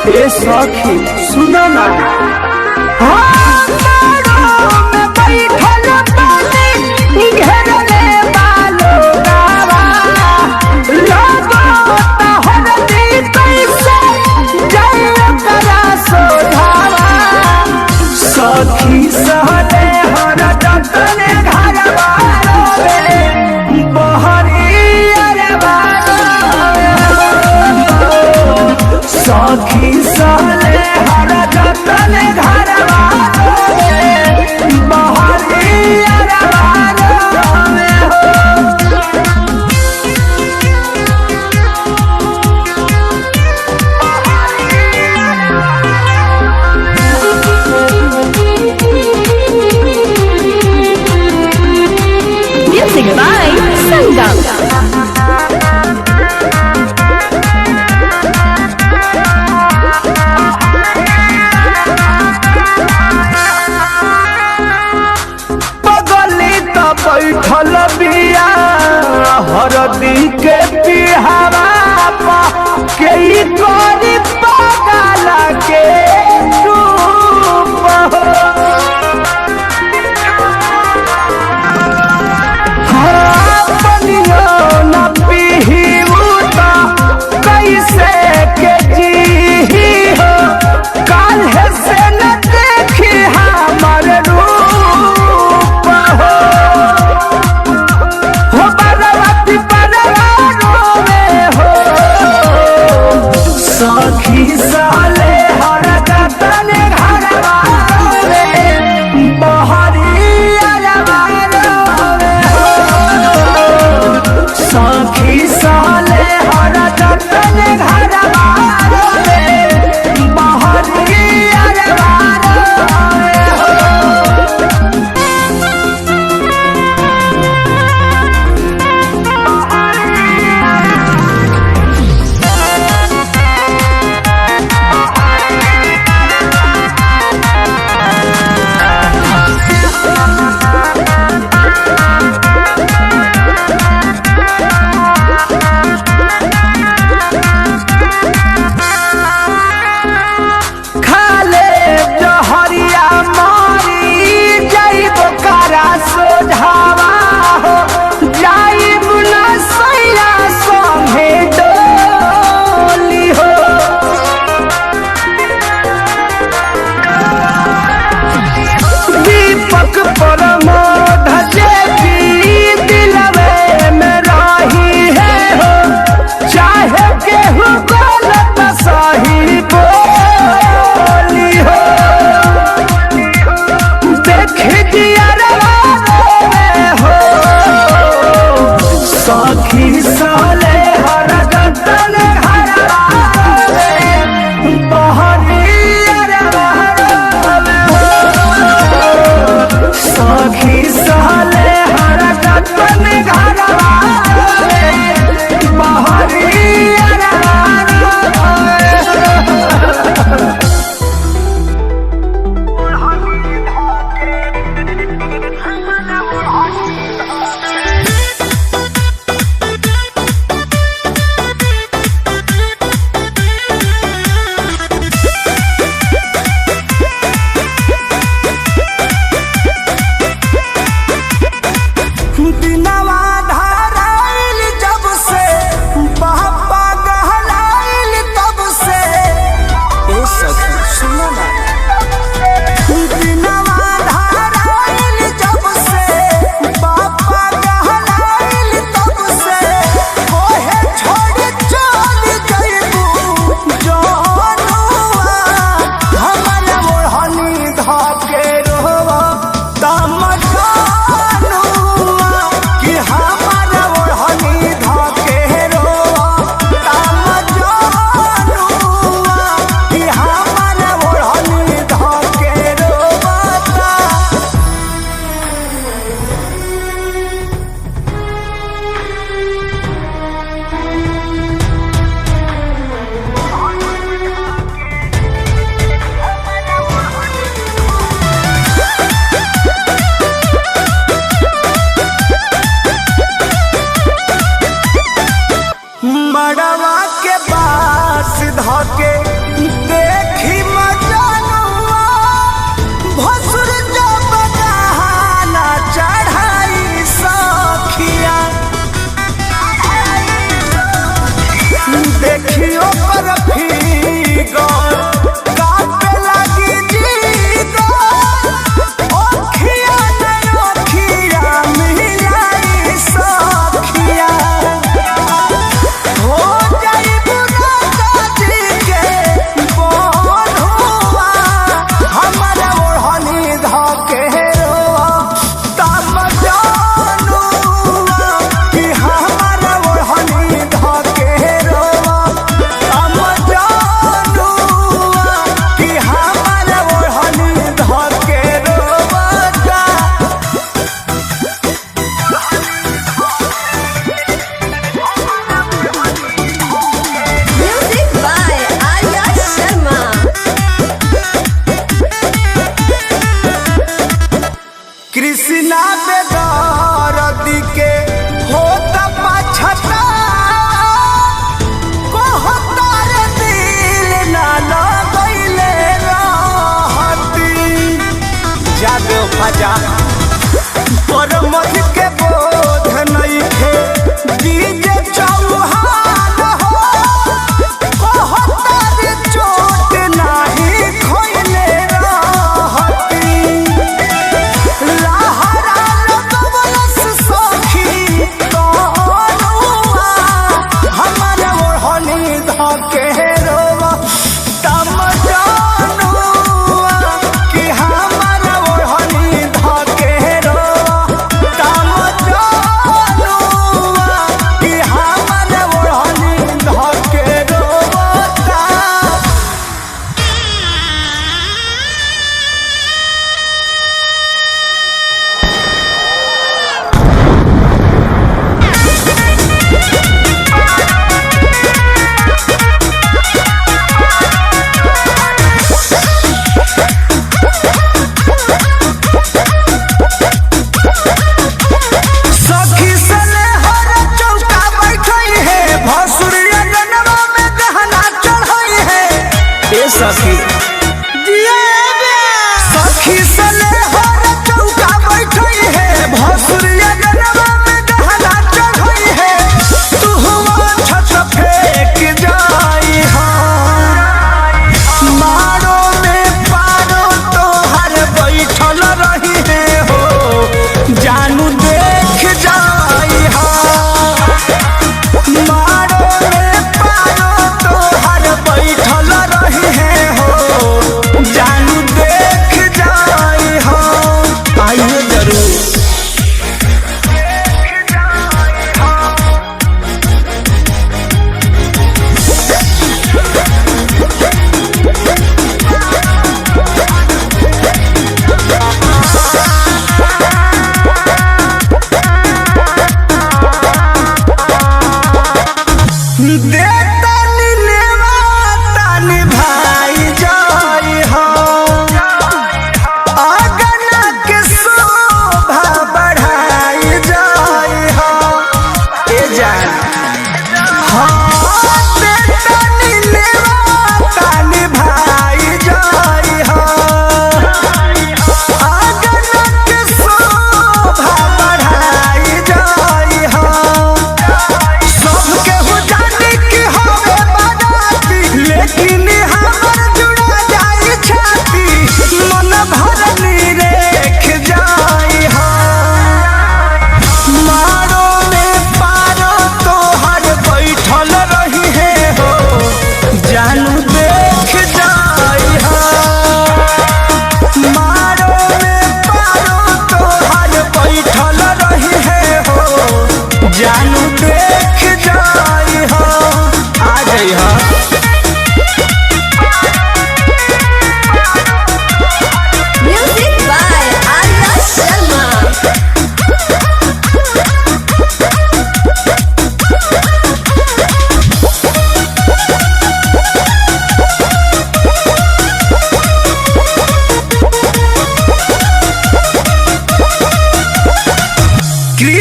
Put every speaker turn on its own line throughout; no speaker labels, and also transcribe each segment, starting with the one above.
ए सखी सुनो ना सखी सहले हर जतने घरवा सखी सहले हर जतने घरवा
Music by Sangam.
बैठल बिया हरदी के पिहावा के करी पगला के कैसे के जी हो काल से न देखी हमार रूप हो बरवाती बरवा रोवे हो सखी साले हर जतने घरवा रोवे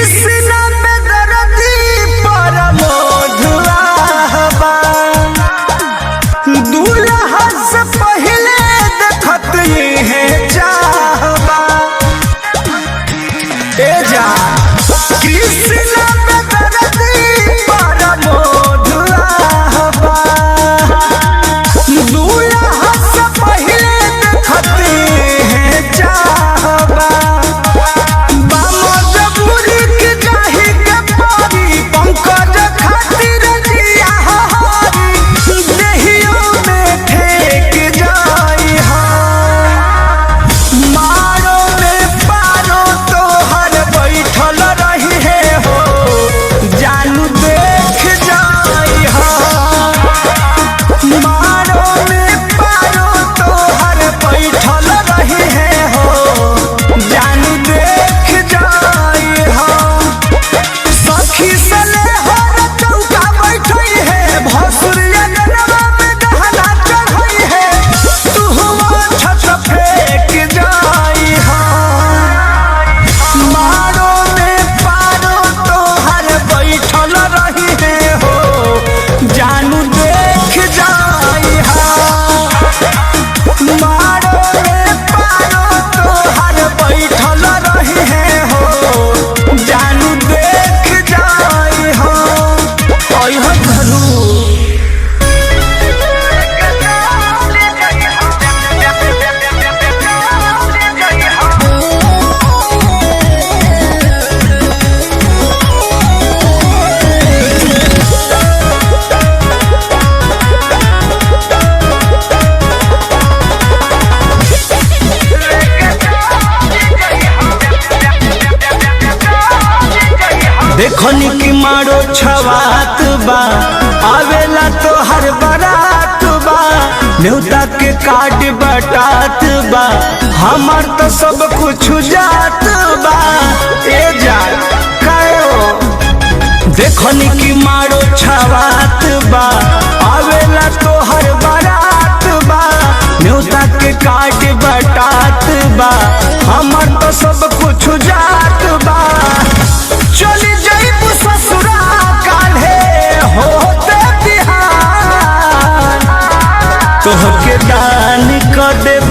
कृष्ण में दर्दी पर मोधुआबा दूल्हा से पहले देखत है चाहबा ए जा कृष्ण में दर्दी पर मोधुआबा दूल्हा से पहले देखत है चाहबा पंकज खातिर जिया हरी देहियों में ठेक जाई मारो में पारो तोहर बैठल रही है हो जानू देख जाई मारो में पारो तोहर बैठल रही है हो जानू देख जाई सखी सले हर चौका बैठई है भसुरिया गरबा में गहना चढ़ई है तू हुआ छत फेंक जाई मारो में पारो तोहर बैठल रही है हो जानू देख जाई मारो में पारो तोहर बैठल रही है हो जानू देख जाई ओय हो धनु देखनी की मारो छवात बा आवेला तो हर बारात बा न्योता के कार्ड बटात बा हमार तो सब कुछ जात बा ए जा कायो देखनी की मारो छवात बा आवेला तो हर बारात बा न्योता के कार्ड बटात बा हमार तो सब कुछ जात बा चली जाइबू ससुरा काल्हे होते बिहान तोहके दान कर देब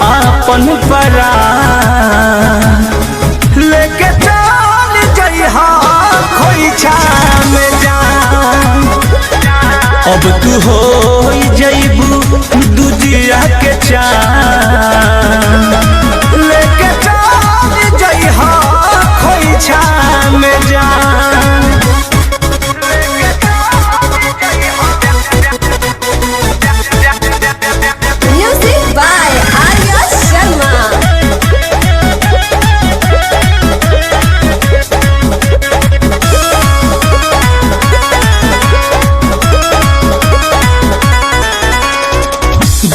आपन परान लेके चल जइहा खोइछा में जान अब तू हो जइबू दूजिया के चान लेके चल जइहा खोइछा में जान
Music by Arya Sharma.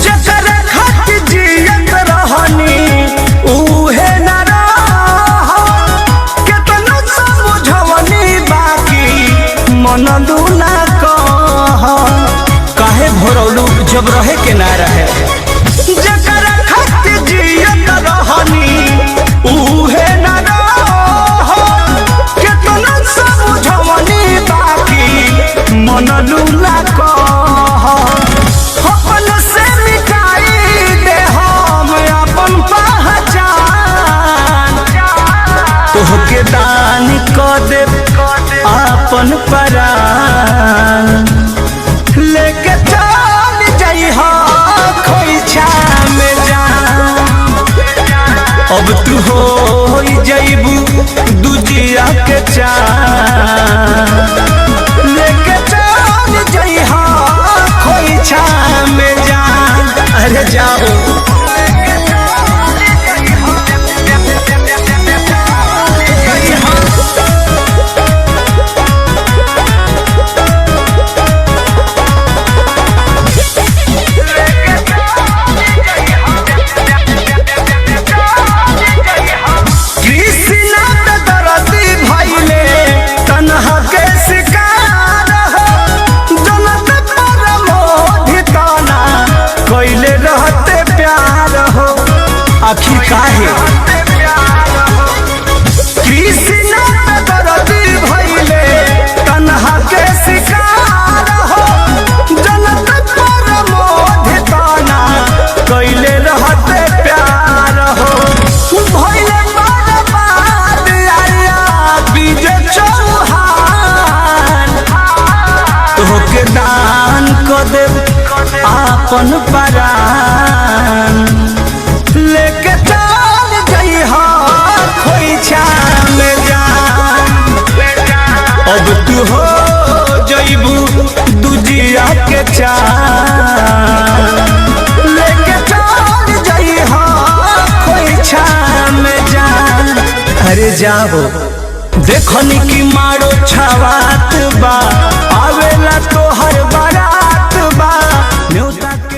जकर खातिर जियत रहनी उहे न रह केतना समझवनी बाकी मन दूना कह काहे भरौलू जब रहे के ना रहे जकर खातिर जियत रहनी उहे न रह केतना समझवनी बाकी मन दूना कह अपन से मिटाई दे हम अपन पहचान तोहके दान कर दे अपन परान लेके चल जइहा खोइछा में जान अब तू हो जइबू दूजिया के चान लेके चल जइहा खोइछा में जान अरे जाओ कृष्ण दरदी भइले अपन परान लेके चल जइहा खोइछा में जान। अब तू हो जइबू दुजिया के चान लेके चल जइहा खोइछा में जान। अरे जाओ देखनी की मारो छवात बा आवेला तो हर बारात बा न्योता के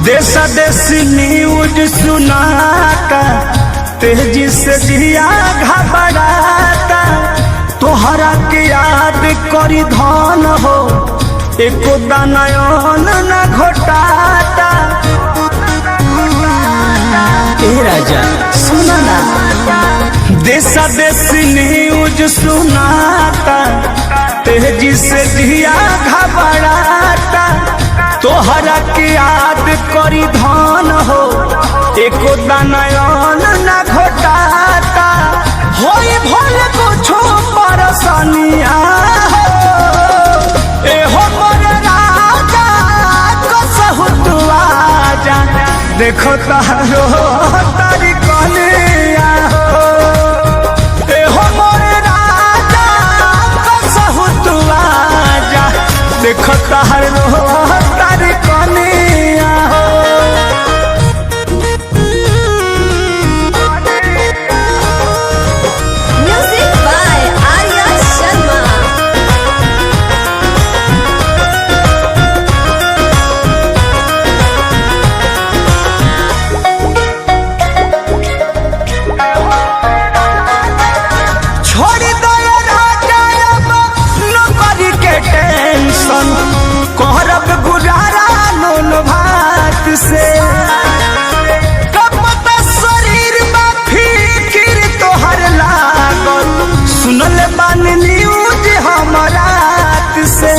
देश देशी न्यूज सुनाता तेजी से जिया घबराता तोहरा के याद करी धन हो एको दानयन न घोटाता। ए राजा सुना ना देश देशी न्यूज सुनाता तेजी से जिया घबराता तोहरा के याद करी धन हो एको दानयन न घोटाता होई भल कुछो परसनिया हो ए हो मोर राजा कसहु तू आजा देखो तारो तारी कनिया हो ए हो मोर राजा कसहु तू आजा देखो तारो से कब पता शरीर में फिकिर तोहर लागल सुनल बान न्यूज हमरा से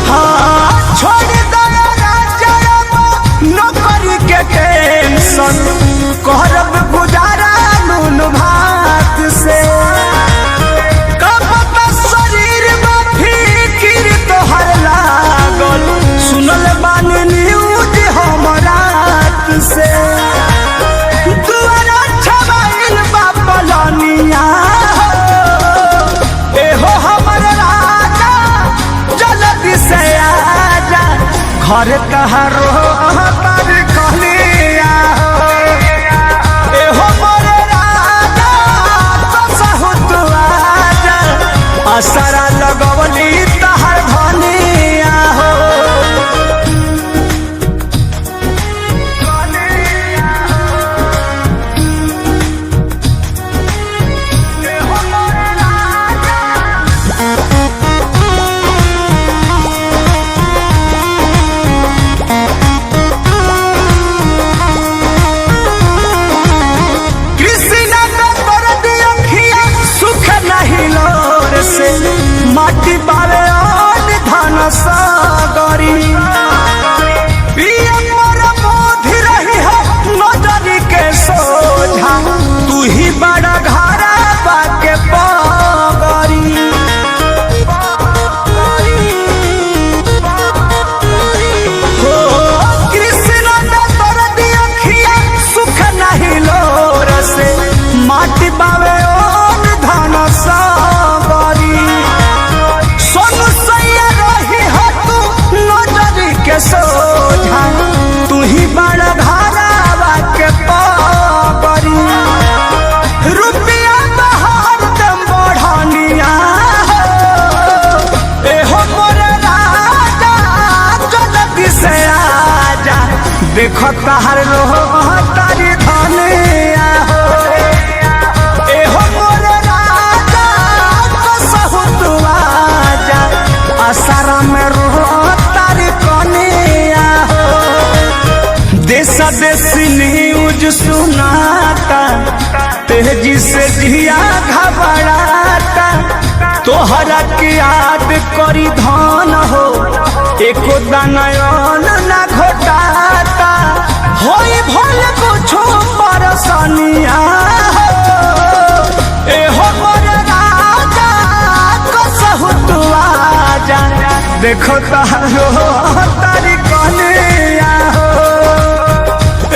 हाँ छोड़ दया राजा नौकरी के टेंशन करब गुजारा नून भात से सुनल बान न्यूज हमरा से दुआरा छबाइल बापलनिया एहो हमर राजा जल्दी से आजा घर तहारो तार कहलिया एहो मोर राजा कसहु तू आजा असरा लगवली तहर धनिया हो। माटी बाले और धन सागरी पिया मोर मोधी रही है नजरी के सोझा तू ही बड़ा घरा बाके पगरी हो कृष्ण ने तोर दिया सुख नहीं लोर से माटी बावे और धन सागरी सोझा तू ही बड़ा घरावा के पगरी रुपया बहार दम बढ़निया एहो मोर राजा जल्दी से आजा देखो तार लो तारी धनिया हो एहो मोर राजा कसहु तू सुनाता, तेजी से जिया घबराता, तोहरा के याद करी धन हो एको दानयन ना घोटाता, होई भल कुछो परसनिया हो ए हो मोर राजा कसहु तू आजा, देखो तारो तारी कनिया हो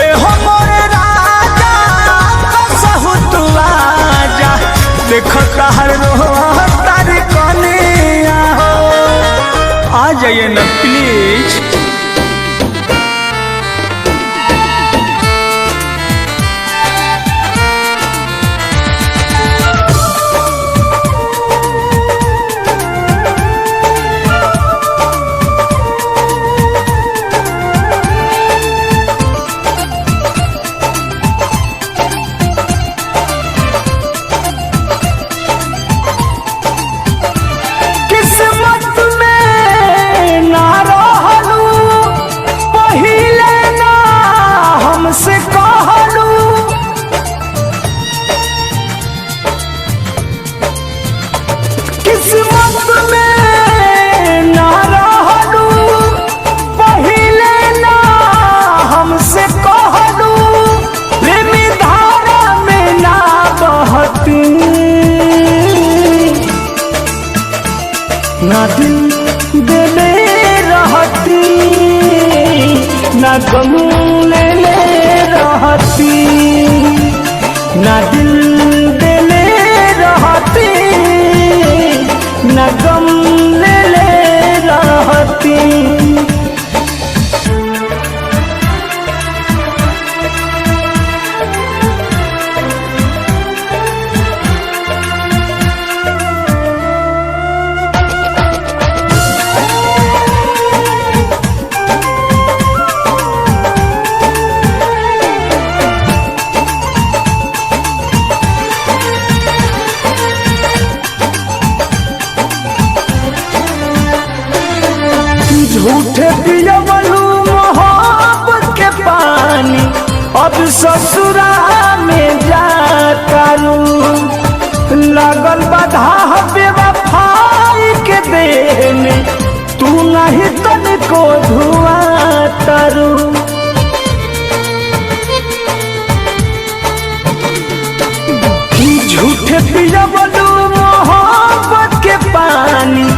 ए हो मोर राजा कसहु तू आजा, देखो तारो तारी कनिया हो। आ जाइए ना प्लीज। ना दिल देले रहती ना गम लेले रहती, ना दिल देले रहती ना गम लेले रहती। झूठे पियवलू मोहब्बत के पानी, अब ससुरा में जाकरू, लगल बाधा बेवफाई के देह में, तू नहीं तनिको धुआं तरू। झूठे पियवलू मोहब्बत के पानी,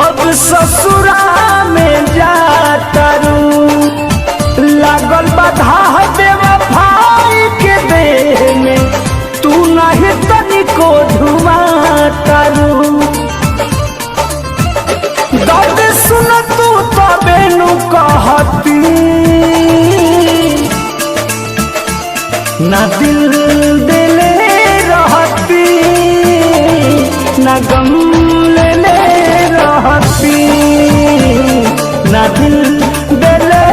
अब ससुरा में जातरू, लागल बाधा बेवफाई के देह में, तू नहीं तनिको धुआं तरू। दर्द सुन तू तबे नु कहती, ना दिल देले रहती ना गम लेले रहती, ना दिल देले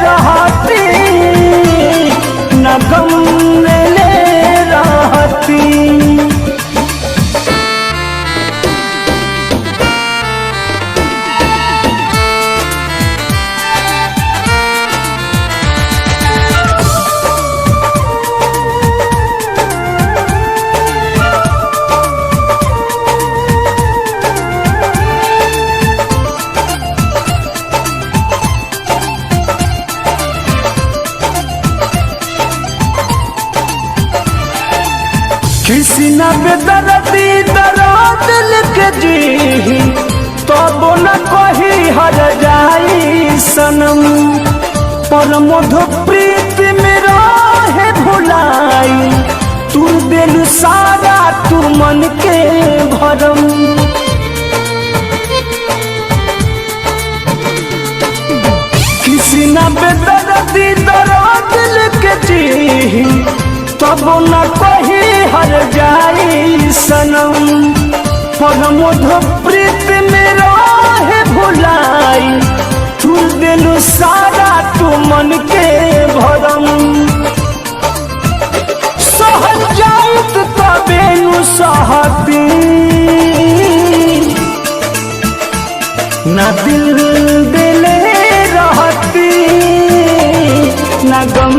रहती ना गम लेले रहती। किसी न बेदर्दी दर्द लिख जी, तब न कही हर जाई सनम, पर मधु प्रीत में रहे भुलाई, तू दिल सारा तू मन के भरम। किसी न बेदर्दी दर्द लिख जी, तब न कही हर जाई सनम, पर मधु प्रीत में रहे भुलाई, तू दिल सारा तू मन के भरम। सहज जाइत तबे नु सहती, ना दिल दिले रहती ना गम